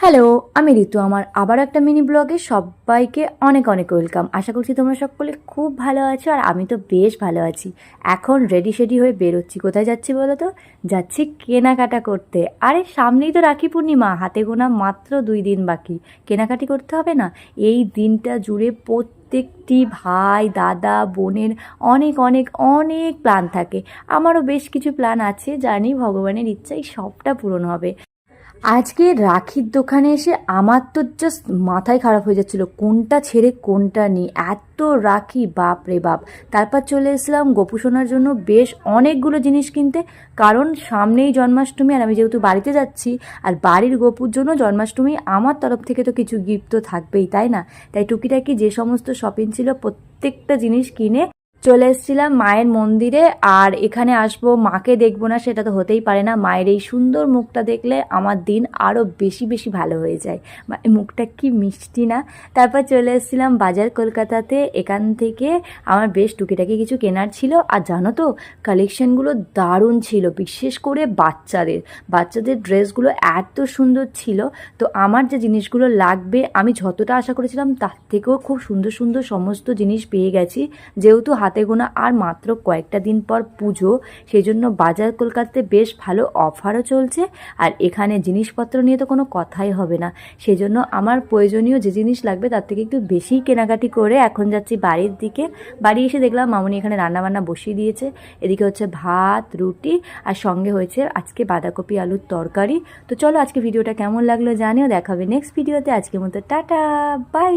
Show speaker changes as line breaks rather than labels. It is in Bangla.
হ্যালো, আমি ঋতু। আমার আবার একটা মিনি ব্লগে সবাইকে অনেক অনেক ওয়েলকাম। আশা করছি তোমরা সকলে খুব ভালো আছো, আর আমি তো বেশ ভালো আছি। এখন রেডি শেডি হয়ে বেরোচ্ছি। কোথায় যাচ্ছি বলো তো? যাচ্ছি কেনাকাটা করতে। আরে সামনেই তো রাখি পূর্ণিমা, হাতে গোনা মাত্র 2 দিন বাকি। কেনাকাটি করতে হবে না? এই দিনটা জুড়ে প্রত্যেকটি ভাই দাদা বোনের অনেক অনেক অনেক প্ল্যান থাকে। আমারও বেশ কিছু প্ল্যান আছে, জানি ভগবানের ইচ্ছাই সবটা পূরণ হবে। আজকে রাখির দোকানে এসে আমার তো জাস্ট মাথায় খারাপ হয়ে যাচ্ছিল, কোনটা ছেড়ে কোনটা নিই, এত রাখি বাপ রে বাপ। তারপর চলে এসলাম গোপু সোনার জন্য বেশ অনেকগুলো জিনিস কিনতে, কারণ সামনেই জন্মাষ্টমী, আর আমি যেহেতু বাড়িতে যাচ্ছি আর বাড়ির গোপুর জন্য জন্মাষ্টমী, আমার তরফ থেকে তো কিছু গিফট তো থাকবেই, তাই না? তাই টুকিটাকি যে সমস্ত শপিং ছিল প্রত্যেকটা জিনিস কিনে চলে এসেছিলাম মায়ের মন্দিরে। আর এখানে আসবো, মাকে দেখবো না সেটা তো হতেই পারে না। মায়ের এই সুন্দর মুখটা দেখলে আমার দিন আরও বেশি বেশি ভালো হয়ে যায়। মায়ের মুখটা কি মিষ্টি না। তারপর চলে এসেছিলাম বাজার কলকাতাতে। এখান থেকে আমার বেশ টুকিটাকি কিছু কেনার ছিল। আর জানো তো, কালেকশনগুলো দারুণ ছিল, বিশেষ করে বাচ্চাদের ড্রেসগুলো এত সুন্দর ছিল। তো আমার যে জিনিসগুলো লাগবে, আমি যতটা আশা করেছিলাম তার থেকেও খুব সুন্দর সুন্দর সমস্ত জিনিস পেয়ে গেছি। যেহেতু হাতে গোনা আর মাত্র কয়েকটা দিন পর পুজো, সেই জন্য বাজার কলকাতাতে বেশ ভালো অফারও চলছে। আর এখানে জিনিসপত্র নিয়ে তো কোনো কথাই হবে না। সেই জন্য আমার প্রয়োজনীয় যে জিনিস লাগবে তার থেকে একটু বেশিই কেনাকাটি করে এখন যাচ্ছি বাড়ির দিকে। বাড়ি এসে দেখলাম মামুনি এখানে রান্নাবান্না বসিয়ে দিয়েছে। এদিকে হচ্ছে ভাত রুটি, আর সঙ্গে হয়েছে আজকে বাঁধাকপি আলুর তরকারি। তো চলো, আজকে ভিডিওটা কেমন লাগলো জানিও। দেখাবে নেক্সট ভিডিওতে। আজকের মতো টাটা, বাই।